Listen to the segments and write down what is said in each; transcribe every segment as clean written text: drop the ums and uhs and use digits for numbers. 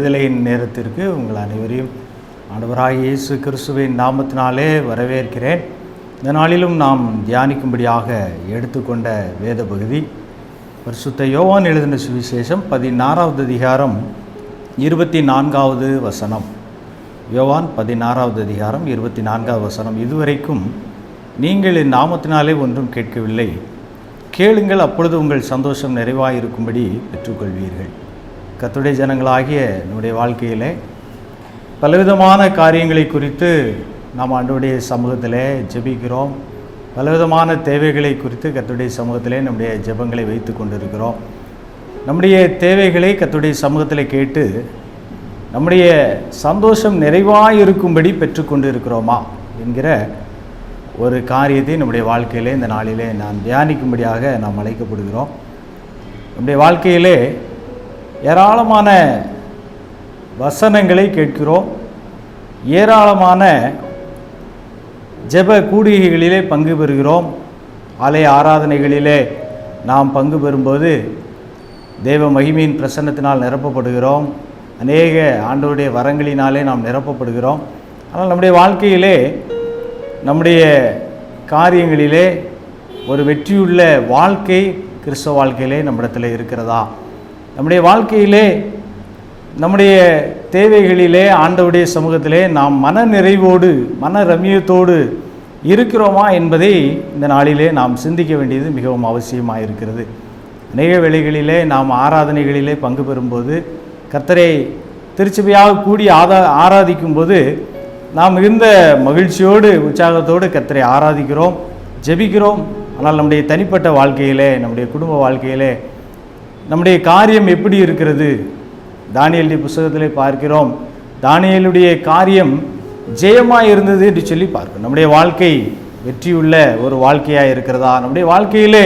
விடுதலையின் நேரத்திற்கு உங்கள் அனைவரையும் ஆண்டவராகிய இயேசு கிறிஸ்துவின் நாமத்தினாலே வரவேற்கிறேன். இந்த நாளிலும் நாம் தியானிக்கும்படியாக எடுத்துக்கொண்ட வேத பகுதி பரிசுத்த யோவான் எழுதின சுவிசேஷம் 16வது அதிகாரம் 24வது வசனம். யோவான் 16வது அதிகாரம் 24வது வசனம். இதுவரைக்கும் நீங்கள் என் நாமத்தினாலே ஒன்றும் கேட்கவில்லை, கேளுங்கள், அப்பொழுது உங்கள் சந்தோஷம் நிறைவாயிருக்கும்படி பெற்றுக்கொள்வீர்கள். கர்த்தருடைய ஜனங்களாகிய நம்முடைய வாழ்க்கையிலே பலவிதமான காரியங்களை குறித்து நாம் ஆண்டவருடைய சமூகத்திலே ஜெபிக்கிறோம். பலவிதமான தேவைகளை குறித்து கர்த்தருடைய சமூகத்திலே நம்முடைய ஜெபங்களை வைத்து கொண்டிருக்கிறோம். நம்முடைய தேவைகளை கர்த்தருடைய சமூகத்திலே கேட்டு நம்முடைய சந்தோஷம் நிறைவாயிருக்கும்படி பெற்றுக்கொண்டு இருக்கிறோமா என்கிற ஒரு காரியத்தை நம்முடைய வாழ்க்கையிலே இந்த நாளிலே நாம் தியானிக்கும்படியாக நாம் அழைக்கப்படுகிறோம். நம்முடைய வாழ்க்கையிலே ஏராளமான வசனங்களை கேட்கிறோம், ஏராளமான ஜெப கூடுகைகளிலே பங்கு பெறுகிறோம். ஆலய ஆராதனைகளிலே நாம் பங்கு பெறும்போது தேவ மகிமையின் பிரசன்னத்தினால் நிரப்பப்படுகிறோம். அநேக ஆண்டவருடைய வரங்களினாலே நாம் நிரப்பப்படுகிறோம். ஆனால் நம்முடைய வாழ்க்கையிலே நம்முடைய காரியங்களிலே ஒரு வெற்றியுள்ள வாழ்க்கை கிறிஸ்தவ வாழ்க்கையிலே நம்மிடத்தில் இருக்கிறதா? நம்முடைய வாழ்க்கையிலே நம்முடைய தேவைகளிலே ஆண்டவருடைய சமூகத்திலே நாம் மன நிறைவோடு மன ரம்மியத்தோடு இருக்கிறோமா என்பதை இந்த நாளிலே நாம் சிந்திக்க வேண்டியது மிகவும் அவசியமாக இருக்கிறது. அநேக வேளைகளிலே நாம் ஆராதனைகளிலே பங்கு பெறும்போது கர்த்தரை திருச்சபையாக கூடி ஆராதிக்கும்போது நாம் மிகுந்த மகிழ்ச்சியோடு உற்சாகத்தோடு கர்த்தரை ஆராதிக்கிறோம், ஜெபிக்கிறோம். ஆனால் நம்முடைய தனிப்பட்ட வாழ்க்கையிலே, நம்முடைய குடும்ப வாழ்க்கையிலே நம்முடைய காரியம் எப்படி இருக்கிறது? தானியேலுடைய புத்தகத்திலே பார்க்கிறோம், தானியேலுடைய காரியம் ஜெயமாக இருந்தது என்று சொல்லி பார்க்கிறோம். நம்முடைய வாழ்க்கை வெற்றியுள்ள ஒரு வாழ்க்கையாக இருக்கிறதா? நம்முடைய வாழ்க்கையிலே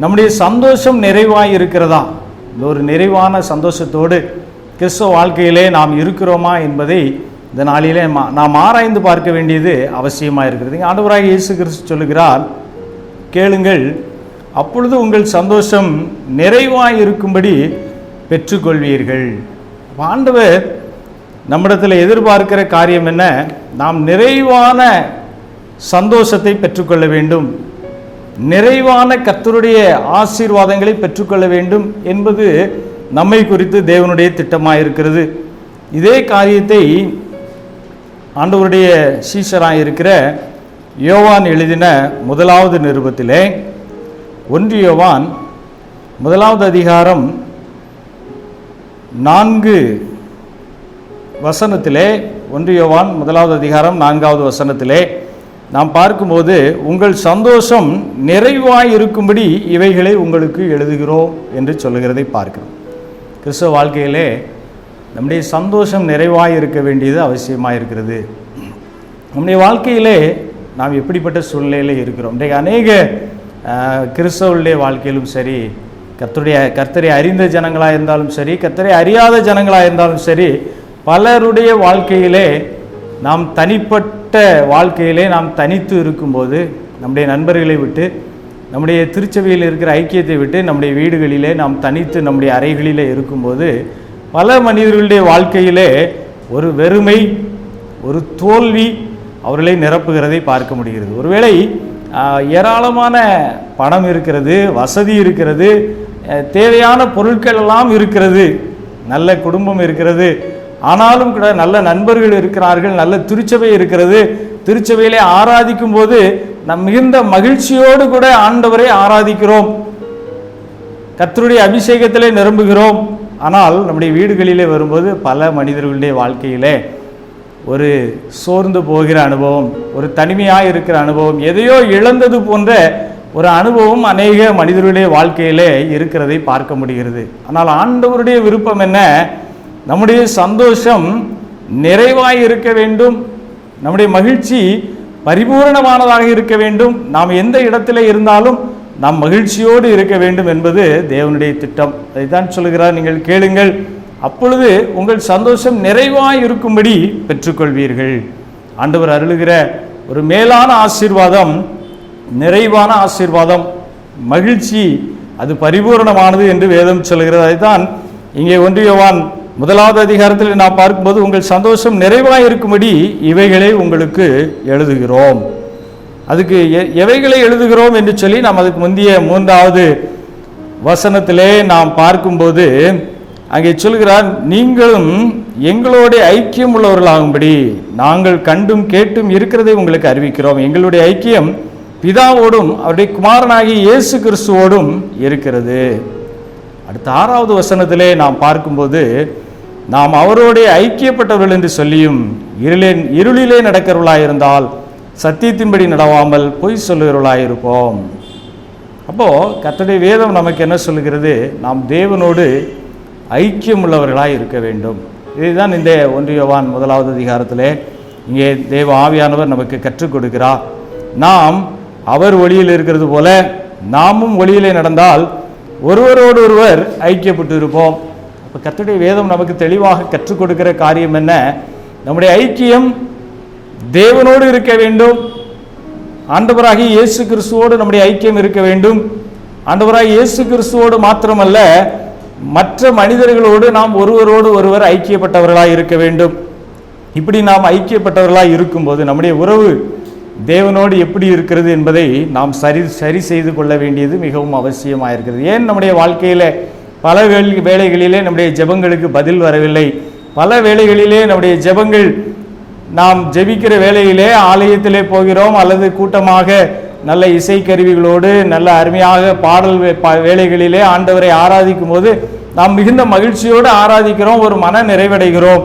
நம்முடைய சந்தோஷம் நிறைவாக இருக்கிறதா? இந்த ஒரு நிறைவான சந்தோஷத்தோடு கிறிஸ்தவ வாழ்க்கையிலே நாம் இருக்கிறோமா என்பதை இந்த நாளிலே நாம் ஆராய்ந்து பார்க்க வேண்டியது அவசியமாக இருக்கிறது. ஆண்டவராகிய இயேசு கிறிஸ்து சொல்லுகிறார், கேளுங்கள், அப்பொழுது உங்கள் சந்தோஷம் நிறைவாக இருக்கும்படி பெற்றுக்கொள்வீர்கள். ஆண்டவர் நம்மிடத்தில் எதிர்பார்க்கிற காரியம் என்ன? நாம் நிறைவான சந்தோஷத்தை பெற்றுக்கொள்ள வேண்டும், நிறைவான கர்த்தருடைய ஆசீர்வாதங்களை பெற்றுக்கொள்ள வேண்டும் என்பது நம்மை குறித்து தேவனுடைய திட்டமாக இருக்கிறது. இதே காரியத்தை ஆண்டவருடைய சீஷராக இருக்கிற யோவான் எழுதின முதலாவது நிருபத்திலே 1 யோவான் 1வது அதிகாரம் 4 வசனத்திலே 1 யோவான் 1வது அதிகாரம் 4வது வசனத்திலே நாம் பார்க்கும்போது, உங்கள் சந்தோஷம் நிறைவாய் இருக்கும்படி இவைகளை உங்களுக்கு எழுதுகிறோம் என்று சொல்லுகிறதை பார்க்கிறோம். கிறிஸ்தவ வாழ்க்கையிலே நம்முடைய சந்தோஷம் நிறைவாய் இருக்க வேண்டியது அவசியமாக இருக்கிறது. நம்முடைய வாழ்க்கையிலே நாம் எப்படிப்பட்ட சூழ்நிலையில் இருக்கிறோம்? இன்றைக்கு அநேக கிறிஸ்தவருடைய வாழ்க்கையிலும் சரி, கர்த்தரை அறிந்த ஜனங்களாக இருந்தாலும் சரி, கர்த்தரை அறியாத ஜனங்களாக இருந்தாலும் சரி, பலருடைய வாழ்க்கையிலே நாம் தனிப்பட்ட வாழ்க்கையிலே நாம் தனித்து இருக்கும்போது, நம்முடைய நண்பர்களை விட்டு, நம்முடைய திருச்சபையில் இருக்கிற ஐக்கியத்தை விட்டு, நம்முடைய வீடுகளிலே நாம் தனித்து நம்முடைய அறைகளிலே இருக்கும்போது பல மனிதர்களுடைய வாழ்க்கையிலே ஒரு வெறுமை, ஒரு தோல்வி அவர்களை நிரப்புகிறதை பார்க்க முடிகிறது. ஒருவேளை ஏராளமான பணம் இருக்கிறது, வசதி இருக்கிறது, தேவையான பொருட்கள் எல்லாம் இருக்கிறது, நல்ல குடும்பம் இருக்கிறது, ஆனாலும் கூட நல்ல நண்பர்கள் இருக்கிறார்கள், நல்ல திருச்சபை இருக்கிறது. திருச்சபையிலே ஆராதிக்கும் போது நம் மிகுந்த மகிழ்ச்சியோடு கூட ஆண்டவரை ஆராதிக்கிறோம், கர்த்தருடைய அபிஷேகத்திலே நிரம்புகிறோம். ஆனால் நம்முடைய வீடுகளிலே வரும்போது பல மனிதர்களுடைய வாழ்க்கையிலே ஒரு சோர்ந்து போகிற அனுபவம், ஒரு தனிமையாக இருக்கிற அனுபவம், எதையோ இழந்தது போன்ற ஒரு அனுபவம் அநேக மனிதர்களுடைய வாழ்க்கையிலே இருக்கிறதை பார்க்க முடிகிறது. ஆனால் ஆண்டவருடைய விருப்பம் என்ன? நம்முடைய சந்தோஷம் நிறைவாய் இருக்க வேண்டும், நம்முடைய மகிழ்ச்சி பரிபூரணமானதாக இருக்க வேண்டும், நாம் எந்த இடத்துல இருந்தாலும் நாம் மகிழ்ச்சியோடு இருக்க வேண்டும் என்பது தேவனுடைய திட்டம். அதைத்தான் சொல்கிறார், நீங்கள் கேளுங்கள், அப்பொழுது உங்கள் சந்தோஷம் நிறைவாய் இருக்கும்படி பெற்றுக்கொள்வீர்கள். ஆண்டவர் அருளுகிற ஒரு மேலான ஆசீர்வாதம், நிறைவான ஆசீர்வாதம், மகிழ்ச்சி, அது பரிபூரணமானது என்று வேதம் சொல்கிறது. அதைத்தான் இங்கே 1 யோவான் முதலாவது அதிகாரத்தில் நாம் பார்க்கும்போது உங்கள் சந்தோஷம் நிறைவாக இருக்கும்படி இவைகளை உங்களுக்கு எழுதுகிறோம். அதுக்கு எவைகளை எழுதுகிறோம் என்று சொல்லி நாம் அதுக்கு முந்தைய 3வது வசனத்திலே நாம் பார்க்கும்போது அங்கே சொல்கிறார், நீங்களும் எங்களோட ஐக்கியம் உள்ளவர்களாகும்படி நாங்கள் கண்டும் கேட்டும் இருக்கிறதை உங்களுக்கு அறிவிக்கிறோம். எங்களுடைய ஐக்கியம் பிதாவோடும் அவருடைய குமாரனாகிய இயேசு கிறிஸ்துவோடும் இருக்கிறது. அடுத்த 6வது வசனத்திலே நாம் பார்க்கும்போது நாம் அவரோட ஐக்கியப்பட்டவர்கள் என்று சொல்லியும் இருளிலே நடக்கிறவர்களாயிருந்தால் சத்தியத்தின்படி நடவாமல் பொய் சொல்லுகிறவர்களாயிருப்போம். அப்போது கர்த்தருடைய வேதம் நமக்கு என்ன சொல்லுகிறது? நாம் தேவனோடு ஐக்கியம் உள்ளவர்களாக இருக்க வேண்டும். இதுதான் இந்த 1 யோவான் 1வது அதிகாரத்திலே இங்கே தேவ ஆவியானவர் நமக்கு கற்றுக் கொடுக்கிறார். நாம் அவர் ஒளியில் இருக்கிறது போல நாமும் ஒளியிலே நடந்தால் ஒருவரோடு ஒருவர் ஐக்கியப்பட்டு இருப்போம். அப்போ கர்த்தருடைய வேதம் நமக்கு தெளிவாக கற்றுக் கொடுக்கிற காரியம் என்ன? நம்முடைய ஐக்கியம் தேவனோடு இருக்க வேண்டும். ஆண்டவராகிய இயேசு கிறிஸ்துவோடு நம்முடைய ஐக்கியம் இருக்க வேண்டும். ஆண்டவராகிய இயேசு கிறிஸ்துவோடு மாத்திரமல்ல, மற்ற மனிதர்களோடு நாம் ஒருவரோடு ஒருவர் ஐக்கியப்பட்டவர்களாக இருக்க வேண்டும். இப்படி நாம் ஐக்கியப்பட்டவர்களாக இருக்கும்போது நம்முடைய உறவு தேவனோடு எப்படி இருக்கிறது என்பதை நாம் சரி செய்து கொள்ள வேண்டியது மிகவும் அவசியமாக இருக்கிறது. ஏன் நம்முடைய வாழ்க்கையில் பல வேளைகளிலே நம்முடைய ஜெபங்களுக்கு பதில் வரவில்லை? பல வேளைகளிலே நம்முடைய ஜெபங்கள் நாம் ஜெபிக்கிற வேளையிலே ஆலயத்திலே போகிறோம், அல்லது கூட்டமாக நல்ல இசைக்கருவிகளோடு நல்ல அருமையாக பாடல் வேளைகளிலே ஆண்டவரை ஆராதிக்கும் போது நாம் மிகுந்த மகிழ்ச்சியோடு ஆராதிக்கிறோம், ஒரு மன நிறைவடைகிறோம்.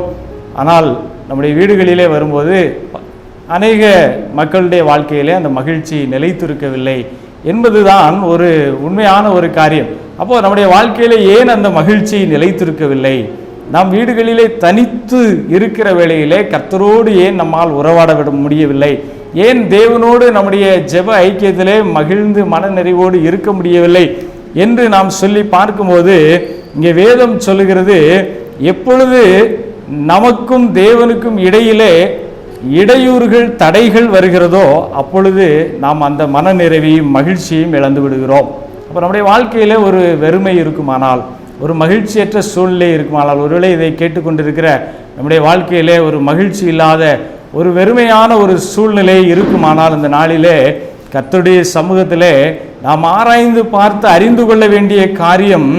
ஆனால் நம்முடைய வீடுகளிலே வரும்போது அநேக மக்களுடைய வாழ்க்கையிலே அந்த மகிழ்ச்சி நிலைத்திருக்கவில்லை என்பதுதான் ஒரு உண்மையான ஒரு காரியம். அப்போ நம்முடைய வாழ்க்கையிலே ஏன் அந்த மகிழ்ச்சி நிலைத்திருக்கவில்லை? நாம் வீடுகளிலே தனித்து இருக்கிற வேளையிலே கர்த்தரோடு ஏன் நம்மால் உறவாட விட முடியவில்லை? ஏன் தேவனோடு நம்முடைய ஜெப ஐக்கியத்திலே மகிழ்ந்து மன நிறைவோடு இருக்க முடியவில்லை என்று நாம் சொல்லி பார்க்கும்போது இங்கே வேதம் சொல்லுகிறது, எப்பொழுது நமக்கும் தேவனுக்கும் இடையிலே இடையூறுகள் தடைகள் வருகிறதோ அப்பொழுது நாம் அந்த மன நிறைவையும் மகிழ்ச்சியையும் இழந்து விடுகிறோம். அப்போ நம்முடைய வாழ்க்கையில் ஒரு வெறுமை இருக்குமானால், ஒரு மகிழ்ச்சியற்ற சூழ்நிலை இருக்குமானால், ஒருவேளை இதை கேட்டுக்கொண்டிருக்கிற நம்முடைய வாழ்க்கையிலே ஒரு மகிழ்ச்சி இல்லாத ஒரு வெறுமையான ஒரு சூழ்நிலை இருக்குமானால், இந்த நாளிலே கர்த்தருடைய சமூகத்திலே நாம் ஆராய்ந்து பார்த்து அறிந்து கொள்ள வேண்டிய காரியம்,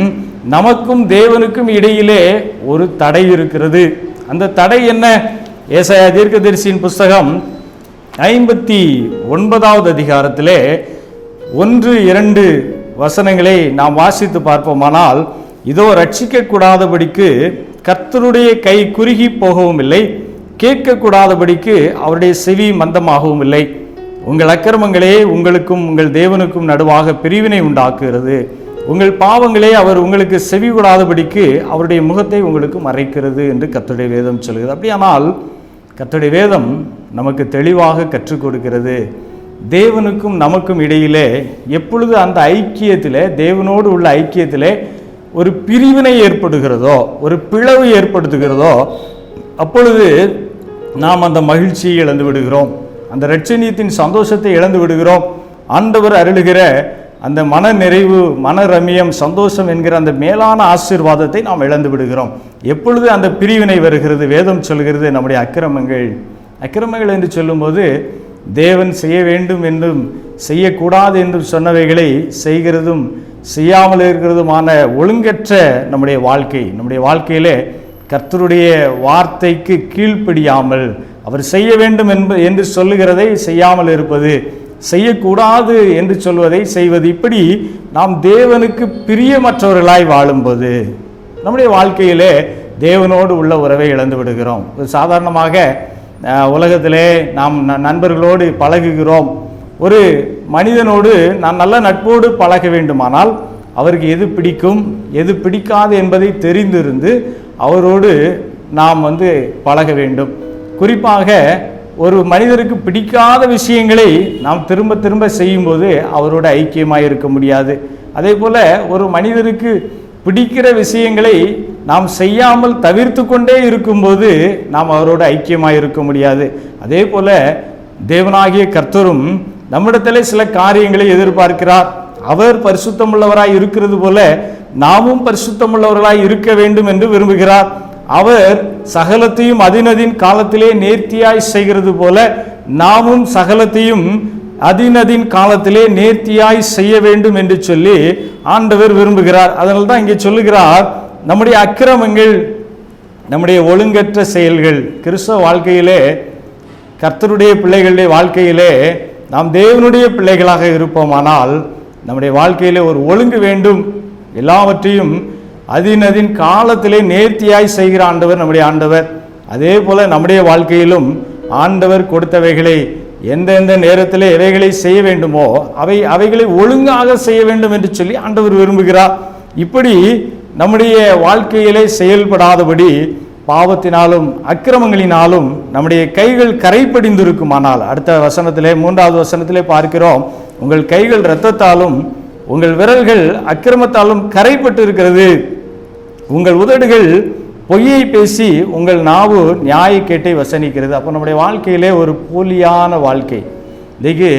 நமக்கும் தேவனுக்கும் இடையிலே ஒரு தடை இருக்கிறது. அந்த தடை என்ன? ஏசாயா தீர்க்கதரிசியின் புஸ்தகம் 59வது அதிகாரத்திலே 1-2 வசனங்களை நாம் வாசித்து பார்ப்போமானால், இதோ ரட்சிக்கக்கூடாதபடிக்கு கர்த்தருடைய கை குறுகி போகவும் இல்லை, கேட்கக்கூடாதபடிக்கு அவருடைய செவி மந்தமாகவும் இல்லை. உங்கள் அக்கிரமங்களே உங்களுக்கும் உங்கள் தேவனுக்கும் நடுவாக பிரிவினை உண்டாக்குகிறது. உங்கள் பாவங்களே அவர் உங்களுக்கு செவி கூடாதபடிக்கு அவருடைய முகத்தை உங்களுக்கு மறைக்கிறது என்று கர்த்தருடைய வேதம் சொல்கிறது. அப்படியானால் கர்த்தருடைய வேதம் நமக்கு தெளிவாக கற்றுக் கொடுக்கிறது, தேவனுக்கும் நமக்கும் இடையிலே எப்பொழுது அந்த ஐக்கியத்திலே, தேவனோடு உள்ள ஐக்கியத்திலே ஒரு பிரிவினை ஏற்படுகிறதோ, ஒரு பிளவு ஏற்படுத்துகிறதோ, அப்பொழுது நாம் அந்த மகிழ்ச்சியை இழந்து விடுகிறோம், அந்த இரட்சணியத்தின் சந்தோஷத்தை இழந்து விடுகிறோம். ஆண்டவர் அருளுகிற அந்த மன நிறைவு, மன ரம்யம், சந்தோஷம் என்கிற அந்த மேலான ஆசீர்வாதத்தை நாம் இழந்து விடுகிறோம். எப்பொழுது அந்த பிரிவினை வருகிறது? வேதம் சொல்கிறது, நம்முடைய அக்கிரமங்கள் என்று சொல்லும்போது தேவன் செய்ய வேண்டும் என்றும் செய்யக்கூடாது என்றும் சொன்னவைகளை செய்கிறதும் செய்யாமல் இருக்கிறதுமான ஒழுங்கற்ற நம்முடைய வாழ்க்கையிலே கர்த்தருடைய வார்த்தைக்கு கீழ்ப்படியாமல், அவர் செய்ய வேண்டும் என்று சொல்லுகிறதை செய்யாமல் இருப்பது, செய்யக்கூடாது என்று சொல்வதை செய்வது, இப்படி நாம் தேவனுக்கு பிரியமற்றவர்களாய் வாழும்போது நம்முடைய வாழ்க்கையிலே தேவனோடு உள்ள உறவை இழந்து விடுகிறோம். சாதாரணமாக உலகத்திலே நாம் நண்பர்களோடு பழகுகிறோம். ஒரு மனிதனோடு நான் நல்ல நட்போடு பழக வேண்டுமானால் அவருக்கு எது பிடிக்கும் எது பிடிக்காது என்பதை தெரிந்திருந்து அவரோடு நாம் பழக வேண்டும். குறிப்பாக ஒரு மனிதருக்கு பிடிக்காத விஷயங்களை நாம் திரும்ப திரும்ப செய்யும்போது அவரோட ஐக்கியமாக இருக்க முடியாது. அதே போல் ஒரு மனிதருக்கு பிடிக்கிற விஷயங்களை நாம் செய்யாமல் தவிர்த்து கொண்டே இருக்கும்போது நாம் அவரோட ஐக்கியமாக இருக்க முடியாது. அதே போல் தேவனாகிய கர்த்தரும் நம்மிடத்தில் சில காரியங்களை எதிர்பார்க்கிறார். அவர் பரிசுத்தமுள்ளவராய் இருக்கிறது போல நாமும் பரிசுத்தமுள்ளவர்களாய் இருக்க வேண்டும் என்று விரும்புகிறார். அவர் சகலத்தையும் அதினதின் காலத்திலே நேர்த்தியாய் செய்கிறது போல நாமும் சகலத்தையும் அதினதின் காலத்திலே நேர்த்தியாய் செய்ய வேண்டும் என்று சொல்லி ஆண்டவர் விரும்புகிறார். அதனால தான் இங்கே சொல்லுகிறார், நம்முடைய அக்கிரமங்கள், நம்முடைய ஒழுங்கற்ற செயல்கள், கிறிஸ்தவ வாழ்க்கையிலே, கர்த்தருடைய பிள்ளைகளுடைய வாழ்க்கையிலே நாம் தேவனுடைய பிள்ளைகளாக இருப்போமானால் நம்முடைய வாழ்க்கையிலே ஒரு ஒழுங்கு வேண்டும். எல்லாவற்றையும் அதினதின் காலத்திலே நேர்த்தியாய் செய்கிற ஆண்டவர் நம்முடைய ஆண்டவர். அதே போல நம்முடைய வாழ்க்கையிலும் ஆண்டவர் கொடுத்தவைகளை எந்தெந்த நேரத்திலே எவைகளை செய்ய வேண்டுமோ அவைகளை ஒழுங்காக செய்ய வேண்டும் என்று சொல்லி ஆண்டவர் விரும்புகிறார். இப்படி நம்முடைய வாழ்க்கையிலே செயல்படாதபடி பாவத்தினாலும் அக்கிரமங்களினாலும் நம்முடைய கைகள் கரைப்படிந்திருக்குமானால், அடுத்த வசனத்திலே 3வது வசனத்திலே பார்க்கிறோம், உங்கள் கைகள் இரத்தத்தாலும் உங்கள் விரல்கள் அக்கிரமத்தாலும் கரைப்பட்டு இருக்கிறது, உங்கள் உதடுகள் பொய்யை பேசி உங்கள் நாவு நியாயக்கேட்டை வசனிக்கிறது. அப்போ நம்முடைய வாழ்க்கையிலே ஒரு போலியான வாழ்க்கை, இன்றைக்கு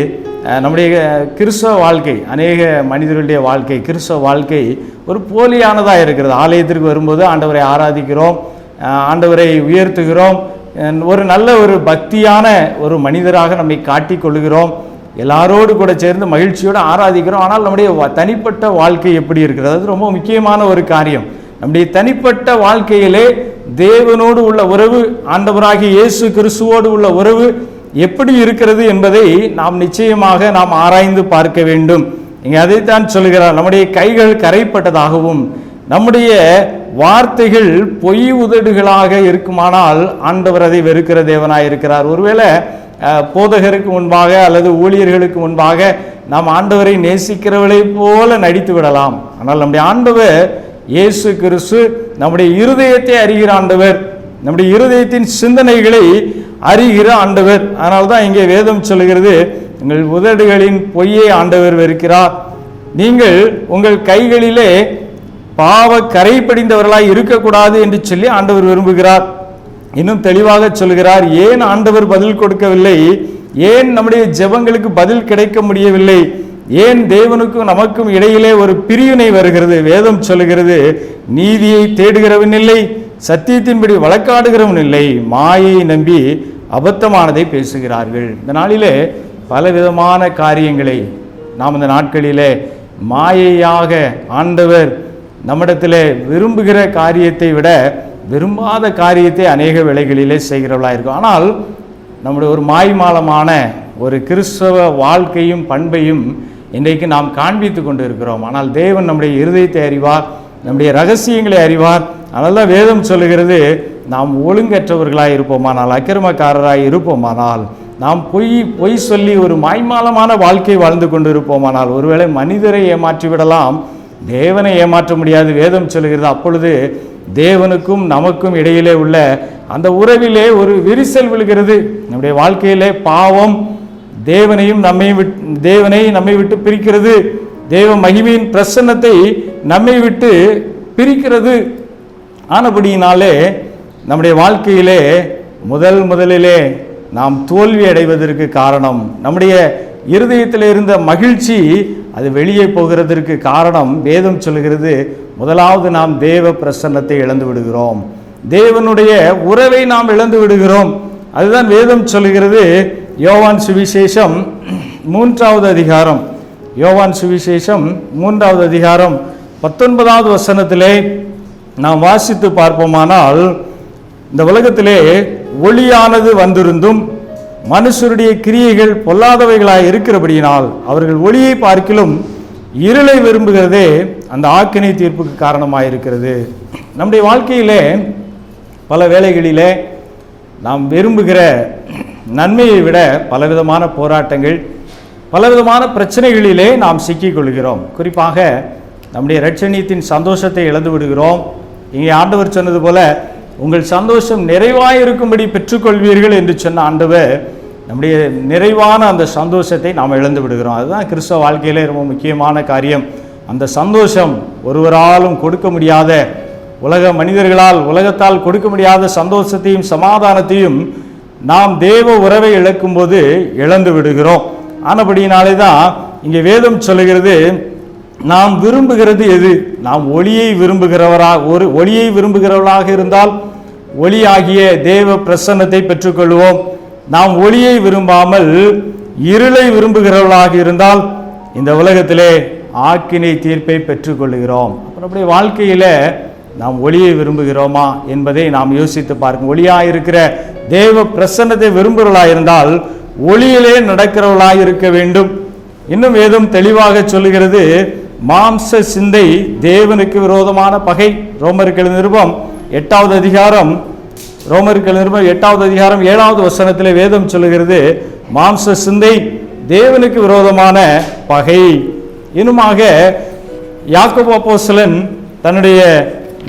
நம்முடைய கிறிஸ்தவ வாழ்க்கை, அநேக மனிதர்களுடைய வாழ்க்கை, கிறிஸ்தவ வாழ்க்கை ஒரு போலியானதாக இருக்கிறது. ஆலயத்திற்கு வரும்போது ஆண்டவரை ஆராதிக்கிறோம், ஆண்டவரை உயர்த்துகிறோம், ஒரு நல்ல ஒரு பக்தியான ஒரு மனிதராக நம்மை காட்டிக் கொள்கிறோம், எல்லாரோடு கூட சேர்ந்து மகிழ்ச்சியோடு ஆராதிக்கிறோம். ஆனால் நம்முடைய தனிப்பட்ட வாழ்க்கை எப்படி இருக்கிறது? அது ரொம்ப முக்கியமான ஒரு காரியம். நம்முடைய தனிப்பட்ட வாழ்க்கையிலே தேவனோடு உள்ள உறவு, ஆண்டவராகிய இயேசு கிறிஸ்துவோடு உள்ள உறவு எப்படி இருக்கிறது என்பதை நாம் நிச்சயமாக நாம் ஆராய்ந்து பார்க்க வேண்டும். இங்கே அதைத்தான் சொல்கிறார், நம்முடைய கைகள் கரைப்பட்டதாகவும் நம்முடைய வார்த்தைகள் பொய் உதடுகளாக இருக்குமானால் ஆண்டவர் அதை வெறுக்கிற தேவனாய் இருக்கிறார். ஒருவேளை போதகருக்கு முன்பாக அல்லது ஊழியர்களுக்கு முன்பாக நாம் ஆண்டவரை நேசிக்கிறவளை போல நடித்து விடலாம். ஆனால் நம்முடைய ஆண்டவர் இயேசு கிறிஸ்து நம்முடைய இருதயத்தை அறிகிற ஆண்டவர், நம்முடைய இருதயத்தின் சிந்தனைகளை அறிகிற ஆண்டவர். அதனால்தான் இங்கே வேதம் சொல்கிறது, உங்கள் உதடுகளின் பொய்யை ஆண்டவர் வெறுக்கிறார். நீங்கள் உங்கள் கைகளிலே பாவ கரை படிந்தவர்களாய் இருக்கக்கூடாது என்று சொல்லி ஆண்டவர் விரும்புகிறார். இன்னும் தெளிவாக சொல்கிறார், ஏன் ஆண்டவர் பதில் கொடுக்கவில்லை, ஏன் நம்முடைய ஜெபங்களுக்கு பதில் கிடைக்க முடியவில்லை, ஏன் தேவனுக்கும் நமக்கும் இடையிலே ஒரு பிரிவினை வருகிறது? வேதம் சொல்லுகிறது, நீதியை தேடுகிறவன் இல்லை, சத்தியத்தின்படி வழக்காடுகிறவன் இல்லை, மாயை நம்பி அபத்தமானதை பேசுகிறார்கள். இந்த நாளிலே பலவிதமான காரியங்களை நாம் இந்த நாட்களிலே மாயையாக ஆண்டவர் நம்மிடத்திலே விரும்புகிற காரியத்தை விட விரும்பாத காரியத்தை அநேக வேளைகளிலே செய்கிறவர்களாக இருக்கும். ஆனால் நம்முடைய ஒரு மாய்மாலமான ஒரு கிறிஸ்தவ வாழ்க்கையும் பண்பையும் இன்றைக்கு நாம் காண்பித்து கொண்டு இருக்கிறோம். ஆனால் தேவன் நம்முடைய இருதயத்தை அறிவார், நம்முடைய ரகசியங்களை அறிவார். அதனால வேதம் சொல்லுகிறது, நாம் ஒழுங்கற்றவர்களாய் இருப்போமானால், அக்கிரமக்காரராய் இருப்போமானால், நாம் பொய் சொல்லி ஒரு மாய்மாலமான வாழ்க்கை வாழ்ந்து கொண்டு இருப்போமானால், ஒருவேளை மனிதரை ஏமாற்றி விடலாம், தேவனை ஏமாற்ற முடியாது. வேதம் சொல்லுகிறது, அப்பொழுது தேவனுக்கும் நமக்கும் இடையிலே உள்ள அந்த உறவிலே ஒரு விரிசல் விழுகிறது. நம்முடைய வாழ்க்கையிலே பாவம் தேவனை நம்மை விட்டு பிரிக்கிறது, தேவ மகிமையின் பிரசன்னத்தை நம்மை விட்டு பிரிக்கிறது. ஆனபடியினாலே நம்முடைய வாழ்க்கையிலே முதலிலே நாம் தோல்வி அடைவதற்கு காரணம், நம்முடைய இருதயத்தில் இருந்த மகிழ்ச்சி அது வெளியே போகிறதற்கு காரணம், வேதம் சொல்கிறது, முதலாவது நாம் தேவ பிரசன்னத்தை இழந்து விடுகிறோம், தேவனுடைய உறவை நாம் இழந்து விடுகிறோம். அதுதான் வேதம் சொல்கிறது. யோவான் சுவிசேஷம் 3வது அதிகாரம், யோவான் சுவிசேஷம் 3வது அதிகாரம் 19வது வசனத்திலே நாம் வாசித்து பார்ப்போமானால், இந்த உலகத்திலே ஒளியானது வந்திருந்தும் மனுஷருடைய கிரியைகள் பொல்லாதவைகளாய் இருக்கிறபடியினால் அவர்கள் ஒளியை பார்க்கிலும் இருளை விரும்புகிறதே அந்த ஆக்கினை தீர்ப்புக்கு காரணமாக இருக்கிறது. நம்முடைய வாழ்க்கையிலே பல வேளைகளிலே நாம் விரும்புகிற நன்மையை விட பலவிதமான போராட்டங்கள், பலவிதமான பிரச்சனைகளிலே நாம் சிக்கிக்கொள்கிறோம். குறிப்பாக நம்முடைய இரட்சணியத்தின் சந்தோஷத்தை இழந்து விடுகிறோம். இங்கே ஆண்டவர் சொன்னது போல, உங்கள் சந்தோஷம் நிறைவாயிருக்கும்படி பெற்றுக்கொள்வீர்கள் என்று சொன்ன ஆண்டவர் நம்முடைய நிறைவான அந்த சந்தோஷத்தை நாம் இழந்து விடுகிறோம். அதுதான் கிறிஸ்தவ வாழ்க்கையிலே ரொம்ப முக்கியமான காரியம். அந்த சந்தோஷம் ஒருவராலும் கொடுக்க முடியாத, உலக மனிதர்களால் உலகத்தால் கொடுக்க முடியாத சந்தோஷத்தையும் சமாதானத்தையும் நாம் தேவ உறவை இழக்கும்போது இழந்து விடுகிறோம். ஆனபடியினாலே தான் இங்கே வேதம் சொல்லுகிறது, நாம் விரும்புகிறது எது? நாம் ஒளியை விரும்புகிறவராக இருந்தால் ஒளியாகிய தேவ பிரசன்னத்தை பெற்றுக்கொள்வோம். நாம் ஒளியை விரும்பாமல் இருளை விரும்புகிறவர்களாக இருந்தால் இந்த உலகத்திலே ஆக்கினை தீர்ப்பை பெற்றுக்கொள்கிறோம். நம்முடைய வாழ்க்கையில நாம் ஒளியை விரும்புகிறோமா என்பதை நாம் யோசித்து பார்க்கணும். ஒளியாக இருக்கிற தேவ பிரசன்னத்தை விரும்புகிறவர்களாக இருந்தால் ஒளியிலே நடக்கிறவர்களாக இருக்க வேண்டும். இன்னும் வேதம் தெளிவாக சொல்லுகிறது, மாம்ச சிந்தை தேவனுக்கு விரோதமான பகை. ரோமருக்கு எழுதின நிருபம் 8வது அதிகாரம் 7வது வசனத்திலே வேதம் சொல்லுகிறது, மாம்ச சிந்தை தேவனுக்கு விரோதமான பகை. இன்னுமாக யாக்கோபு அப்போஸ்தலன் தன்னுடைய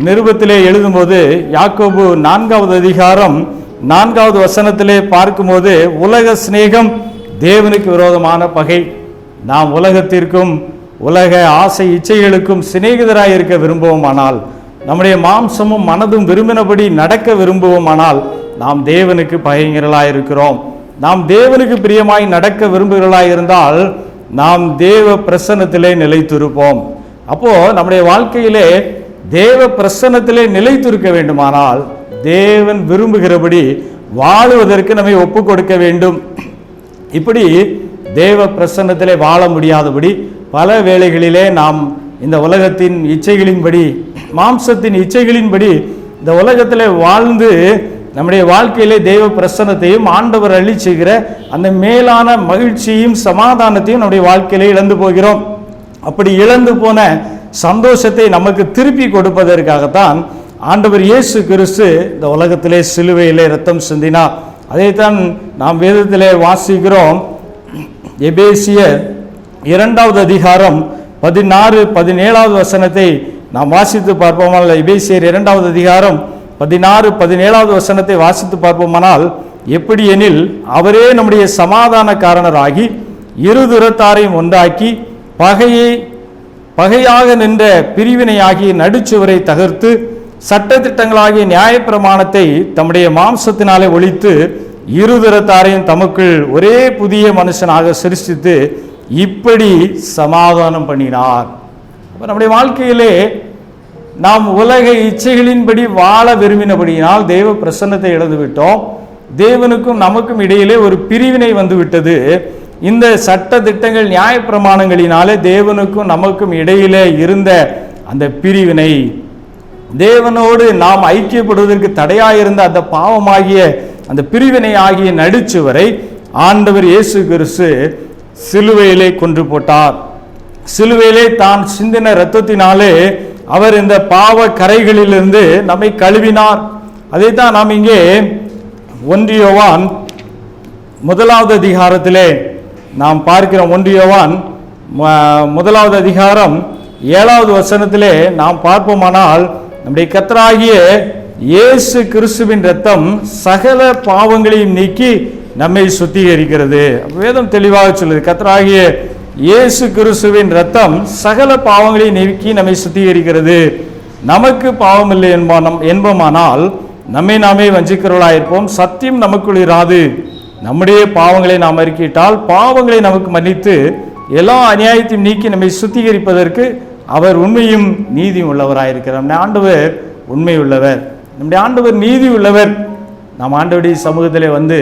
நிருபத்திலே எழுதும்போது யாக்கோபு 4வது அதிகாரம் 4வது வசனத்திலே பார்க்கும்போது, உலக சிநேகம் தேவனுக்கு விரோதமான பகை. நாம் உலகத்திற்கும் உலக ஆசை இச்சைகளுக்கும் சிநேகிதராய் இருக்க விரும்புவோமானால், நம்முடைய மாம்சமும் மனதும் விரும்பினபடி நடக்க விரும்புவோமானால் நாம் தேவனுக்கு பகைஞர்களாய் இருக்கிறோம். நாம் தேவனுக்கு பிரியமாய் நடக்க விரும்புகிறவர்களாய் இருந்தால் நாம் தேவ பிரசன்னத்திலே நிலைத்திருப்போம். அப்போ நம்முடைய வாழ்க்கையிலே தேவ பிரசன்னத்திலே நிலைத்திருக்க வேண்டுமானால் தேவன் விரும்புகிறபடி வாழுவதற்கு நம்மை ஒப்பு கொடுக்க வேண்டும். இப்படி தேவ பிரசன்னத்திலே வாழ முடியாதபடி பல வேளைகளிலே நாம் இந்த உலகத்தின் இச்சைகளின்படி, மாம்சத்தின் இச்சைகளின்படி இந்த உலகத்திலே வாழ்ந்து நம்முடைய வாழ்க்கையிலே தேவ பிரசன்னத்தையும் ஆண்டவர் அள்ளி செய்கிற அந்த மேலான மகிழ்ச்சியும் சமாதானத்தையும் நம்முடைய வாழ்க்கையிலே இழந்து போகிறோம். அப்படி இழந்து போன சந்தோஷத்தை நமக்கு திருப்பி கொடுப்பதற்காகத்தான் ஆண்டவர் இயேசு கிறிஸ்து இந்த உலகத்திலே சிலுவையிலே இரத்தம் சிந்தினார். அதைத்தான் நாம் வேதத்திலே வாசிக்கிறோம். எபேசியர் 2வது அதிகாரம் 16-17வது வசனத்தை நாம் வாசித்து பார்ப்போமானால், எபேசியர் 2வது அதிகாரம் 16-17வது வசனத்தை வாசித்து பார்ப்போமானால், எப்படி எனில் அவரே நம்முடைய சமாதானக்காரனராகி இருதுரத்தாரையும் ஒன்றாக்கி பகையாக நின்ற பிரிவினையாகிய நடுச்சுவரை தகர்த்து சட்டதிட்டங்களாகிய நியாயப்பிரமாணத்தை தம்முடைய மாம்சத்தினாலே ஒழித்து இருதுரத்தாரையும் தமக்குள் ஒரே புதிய மனுஷனாக சிருஷ்டித்து இப்படி சமாதானம் பண்ணினார். அப்ப நம்முடைய வாழ்க்கையிலே நாம் உலக இச்சைகளின்படி வாழ விரும்பினபடியினால் தேவ பிரசன்னத்தை இழந்து விட்டோம். தேவனுக்கும் நமக்கும் இடையிலே ஒரு பிரிவினை வந்து விட்டது. இந்த சட்ட திட்டங்கள் நியாயப்பிரமாணங்களினாலே தேவனுக்கும் நமக்கும் இடையிலே இருந்த அந்த பிரிவினை, தேவனோடு நாம் ஐக்கியப்படுவதற்கு தடையாயிருந்த அந்த பாவமாகிய அந்த பிரிவினை ஆகிய நடுச்சுவரை ஆண்டவர் இயேசு கிறிஸ்து சிலுவையிலே கொன்று போட்டார். சிலுவையிலே தான் சிந்தின இரத்தத்தினாலே அவர் இந்த பாவ கரைகளிலிருந்து நம்மை கழுவினார். அதைத்தான் நாம் இங்கே 1 யோவான் 1வது அதிகாரத்திலே நாம் பார்க்கிறோம். 1 யோவான் 1வது அதிகாரம் 7வது வசனத்திலே நாம் பார்ப்போமானால், நம்முடைய கர்த்தராகிய இயேசு கிறிஸ்துவின் இரத்தம் சகல பாவங்களையும் நீக்கி நம்மை சுத்திகரிக்கிறது. வேதம் தெளிவாக சொல்லுது, கர்த்தராகிய இயேசு கிறிஸ்துவின் இரத்தம் சகல பாவங்களையும் நீக்கி நம்மை சுத்திகரிக்கிறது. நமக்கு பாவம் இல்லை என்போமானால் நம்மை நாமே வஞ்சிக்கிறவர்களாயிருப்போம், சத்தியம் நமக்குள் இராது. நம்முடைய பாவங்களை நாம் அறிக்கையிட்டால் பாவங்களை நமக்கு மன்னித்து எல்லா அநியாயத்தையும் நீக்கி நம்மை சுத்திகரிப்பதற்கு அவர் உண்மையும் நீதியும் உள்ளவராயிருக்கிறார். நம்முடைய ஆண்டவர் உண்மை உள்ளவர், நம்முடைய ஆண்டவர் நீதி உள்ளவர். நாம் ஆண்டவருடைய சமூகத்திலே வந்து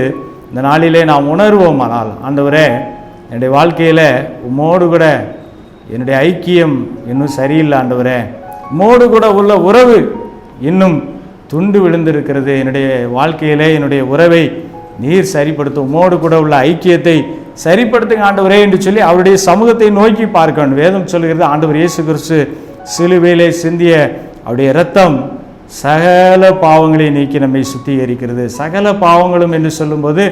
இந்த நாளிலே நாம் உணர்வோமானால், ஆண்டவரே என்னுடைய வாழ்க்கையில் உம்மோடு கூட என்னுடைய ஐக்கியம் இன்னும் சரியில்லை, ஆண்டவரே உம்மோடு கூட உள்ள உறவு இன்னும் துண்டு விழுந்திருக்கிறது, என்னுடைய வாழ்க்கையிலே என்னுடைய உறவை நீர் சரிப்படுத்தும், உம்மோடு கூட உள்ள ஐக்கியத்தை சரிப்படுத்துங்க ஆண்டவரே என்று சொல்லி அவருடைய சமூகத்தை நோக்கி பார்க்க வேண்டும். வேதம் சொல்கிறது, ஆண்டவர் இயேசு கிறிஸ்து சிலுவையிலே சிந்திய அவருடைய இரத்தம் சகல பாவங்களை நீக்கி நம்மை சுத்திகரிக்கிறது. சகல பாவங்களும் என்று சொல்லும்போது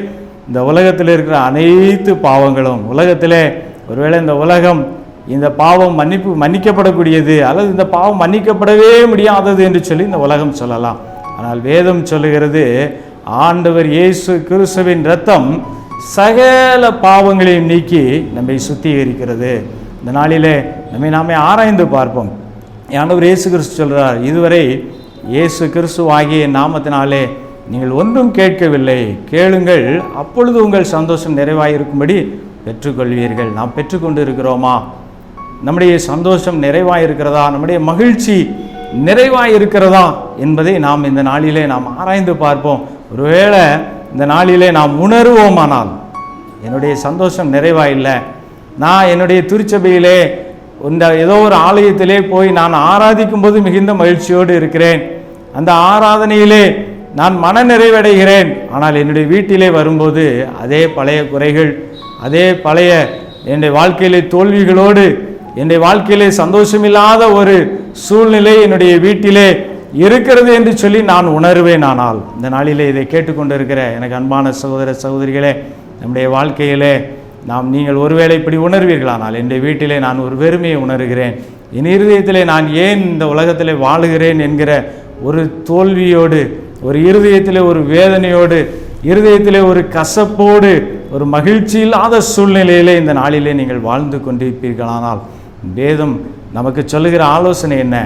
இந்த உலகத்தில் இருக்கிற அனைத்து பாவங்களும், உலகத்திலே ஒருவேளை இந்த உலகம் இந்த பாவம் மன்னிக்கப்படக்கூடியது அல்லது இந்த பாவம் மன்னிக்கப்படவே முடியாதது என்று சொல்லி இந்த உலகம் சொல்லலாம். ஆனால் வேதம் சொல்லுகிறது, ஆண்டவர் இயேசு கிறிஸ்துவின் இரத்தம் சகல பாவங்களையும் நீக்கி நம்மை சுத்திகரிக்கிறது. இந்த நாளிலே நம்மை நாமே ஆராய்ந்து பார்ப்போம். ஆண்டவர் இயேசு கிறிஸ்து சொல்கிறார், இதுவரை இயேசு கிறிஸ்து ஆகிய நாமத்தினாலே நீங்கள் ஒன்றும் கேட்கவில்லை, கேளுங்கள், அப்பொழுது உங்கள் சந்தோஷம் நிறைவாயிருக்கும்படி பெற்றுக்கொள்வீர்கள். நாம் பெற்றுக்கொண்டு இருக்கிறோமா? நம்முடைய சந்தோஷம் நிறைவாயிருக்கிறதா? நம்முடைய மகிழ்ச்சி நிறைவாய் இருக்கிறதா என்பதை நாம் இந்த நாளிலே நாம் ஆராய்ந்து பார்ப்போம். ஒருவேளை இந்த நாளிலே நாம் உணர்வோமானால், என்னுடைய சந்தோஷம் நிறைவாக இல்லை, நான் என்னுடைய திருச்சபையிலே இந்த ஏதோ ஒரு ஆலயத்திலே போய் நான் ஆராதிக்கும் போது மிகுந்த மகிழ்ச்சியோடு இருக்கிறேன், அந்த ஆராதனையிலே நான் மன நிறைவடைகிறேன், ஆனால் என்னுடைய வீட்டிலே வரும்போது அதே பழைய குறைகள், அதே பழைய என்னுடைய வாழ்க்கையிலே தோல்விகளோடு, என்னுடைய வாழ்க்கையிலே சந்தோஷமில்லாத ஒரு சூழ்நிலை என்னுடைய வீட்டிலே இருக்கிறது என்று சொல்லி நான் உணர்வேன். ஆனால் இந்த நாளிலே இதை கேட்டுக்கொண்டிருக்கிற எனக்கு அன்பான சகோதர சகோதரிகளே, நம்முடைய வாழ்க்கையிலே நீங்கள் ஒருவேளை இப்படி உணர்வீர்களானால், என்னுடைய வீட்டிலே நான் ஒரு வெறுமையை உணர்கிறேன், என் இருதயத்திலே நான் ஏன் இந்த உலகத்திலே வாழுகிறேன் என்கிற ஒரு தோல்வியோடு, ஒரு இருதயத்திலே ஒரு வேதனையோடு, இருதயத்திலே ஒரு கசப்போடு, ஒரு மகிழ்ச்சி இல்லாத சூழ்நிலையிலே இந்த நாளிலே நீங்கள் வாழ்ந்து கொண்டிருப்பீர்களானால், வேதம் நமக்கு சொல்லுகிற ஆலோசனை என்ன?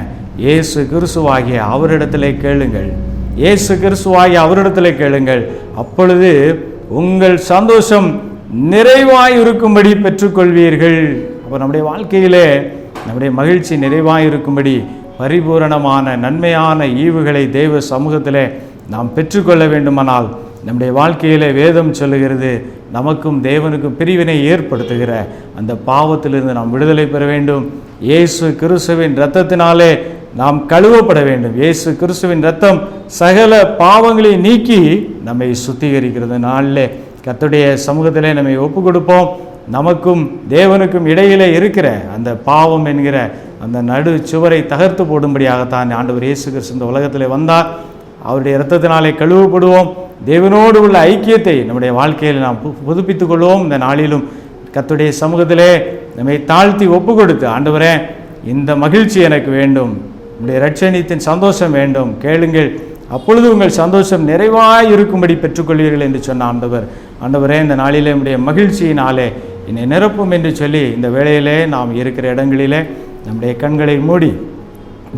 இயேசு கிறிஸ்துவாகிய அவரிடத்திலே கேளுங்கள், இயேசு கிறிஸ்துவாகிய அவரிடத்திலே கேளுங்கள், அப்பொழுது உங்கள் சந்தோஷம் நிறைவாய் இருக்கும்படி பெற்றுக்கொள்வீர்கள். அப்போ நம்முடைய வாழ்க்கையிலே நம்முடைய மகிழ்ச்சி நிறைவாய் இருக்கும்படி பரிபூரணமான நன்மையான ஈவுகளை தேவ சமூகத்திலே நாம் பெற்றுக்கொள்ள வேண்டுமானால், நம்முடைய வாழ்க்கையிலே வேதம் சொல்லுகிறது, நமக்கும் தேவனுக்கும் பிரிவினை ஏற்படுத்துகிற அந்த பாவத்திலிருந்து நாம் விடுதலை பெற வேண்டும். இயேசு கிறிஸ்துவின் இரத்தத்தினாலே நாம் கழுவப்பட வேண்டும். இயேசு கிறிஸ்துவின் இரத்தம் சகல பாவங்களை நீக்கி நம்மை சுத்திகரிக்கிறது. நாளிலே கர்த்தருடைய சமூகத்திலே நம்மை ஒப்பு கொடுப்போம். நமக்கும் தேவனுக்கும் இடையிலே இருக்கிற அந்த பாவம் என்கிற அந்த நடு சுவரை தகர்த்து போடும்படியாகத்தான் ஆண்டவர் இயேசு கிறிஸ்து இந்த உலகத்திலே வந்தார். அவருடைய இரத்தத்தினாலே கழுவப்படுவோம். தேவனோடு உள்ள ஐக்கியத்தை நம்முடைய வாழ்க்கையில் நாம் புதுப்பித்துக் கொள்வோம். இந்த நாளிலும் கர்த்தருடைய சமூகத்திலே நம்மை தாழ்த்தி ஒப்பு கொடுத்து, ஆண்டவரே, இந்த மகிழ்ச்சி எனக்கு வேண்டும், உங்களுடைய இரட்சணியத்தின் சந்தோஷம் வேண்டும், கேளுங்கள், அப்பொழுது உங்கள் சந்தோஷம் நிறைவாய் இருக்கும்படி பெற்றுக்கொள்வீர்கள் என்று சொன்ன ஆண்டவரே, இந்த நாளிலே நம்முடைய மகிழ்ச்சியினாலே என்னை நிரப்பும் என்று சொல்லி இந்த வேளையிலே நாம் இருக்கிற இடங்களிலே நம்முடைய கண்களை மூடி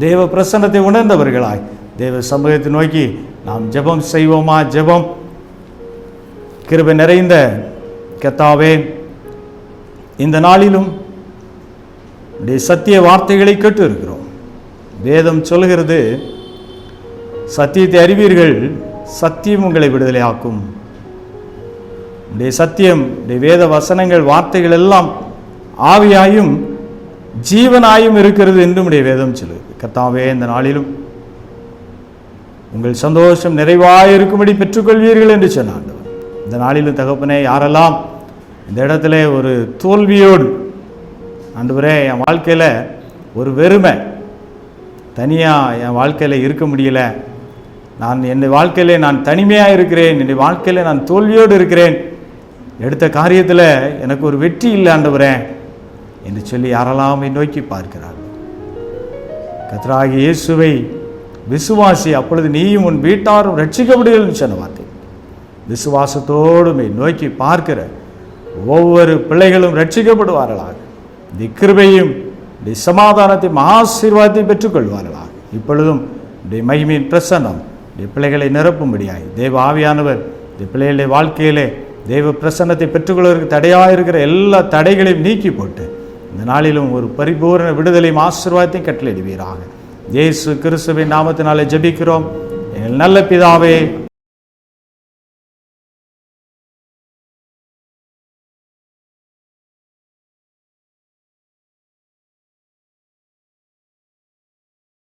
தேவ பிரசன்னத்தை உணர்ந்தவர்களாய் தேவ சமூகத்தை நோக்கி நாம் ஜெபம் செய்வோமா? ஜெபம். கிருபை நிறைந்த கர்த்தாவே, இந்த நாளிலும் சத்திய வார்த்தைகளை கேட்டு இருக்கிறோம். வேதம் சொல்கிறது, சத்தியத்தை அறிவீர்கள், சத்தியம் உங்களை விடுதலை ஆக்கும். சத்தியம், வேத வசனங்கள், வார்த்தைகள் எல்லாம் ஆவியாயும் ஜீவனாயும் இருக்கிறது என்று உடைய வேதம் சொல்லுது. கர்த்தாவே, இந்த நாளிலும் உங்கள் சந்தோஷம் நிறைவாயிருக்கும்படி பெற்றுக்கொள்வீர்கள் என்று சொன்னார். இந்த நாளிலும் தகப்பனே, யாரெல்லாம் இந்த இடத்துல ஒரு தோல்வியோடு, ஆண்டவரே, என் வாழ்க்கையில் ஒரு வெறுமை, தனியாக என் வாழ்க்கையில் இருக்க முடியல, என் வாழ்க்கையிலே நான் தனிமையாக இருக்கிறேன், என் வாழ்க்கையில் நான் தோல்வியோடு இருக்கிறேன், எடுத்த காரியத்தில் எனக்கு ஒரு வெற்றி இல்லை ஆண்டவரே என்று சொல்லி யாரெல்லாம் நோக்கி பார்க்கிறார். கர்த்தராகிய இயேசுவை விசுவாசி, அப்பொழுது நீயும் உன் வீட்டாரும் ரட்சிக்கப்படுவீர்கள் சொன்ன வார்த்தை. விசுவாசத்தோடு நோக்கி பார்க்கிற ஒவ்வொரு பிள்ளைகளும் ரட்சிக்கப்படுவார்களாக. இந்த கிருபையும் இந்த சமாதானத்தையும் ஆசீர்வாதத்தையும் பெற்றுக்கொள்வார்களாக. இப்பொழுதும் இந்த மகிமையின் பிரசன்னம் இந்த பிள்ளைகளை நிரப்பும்படியாய் தேவ ஆவியானவர் இந்த பிள்ளைகளுடைய வாழ்க்கையிலே தேவ பிரசன்னத்தை பெற்றுக்கொள்வதற்கு தடையாக இருக்கிற எல்லா தடைகளையும் நீக்கி போட்டு இந்த நாளிலும் ஒரு பரிபூர்ண விடுதலையும் ஆசீர்வாதத்தையும் கட்டளையிடுவீராக. இயேசு கிறிஸ்துவின் நாமத்தினாலே ஜெபிக்கிறோம் எங்கள் நல்ல பிதாவே.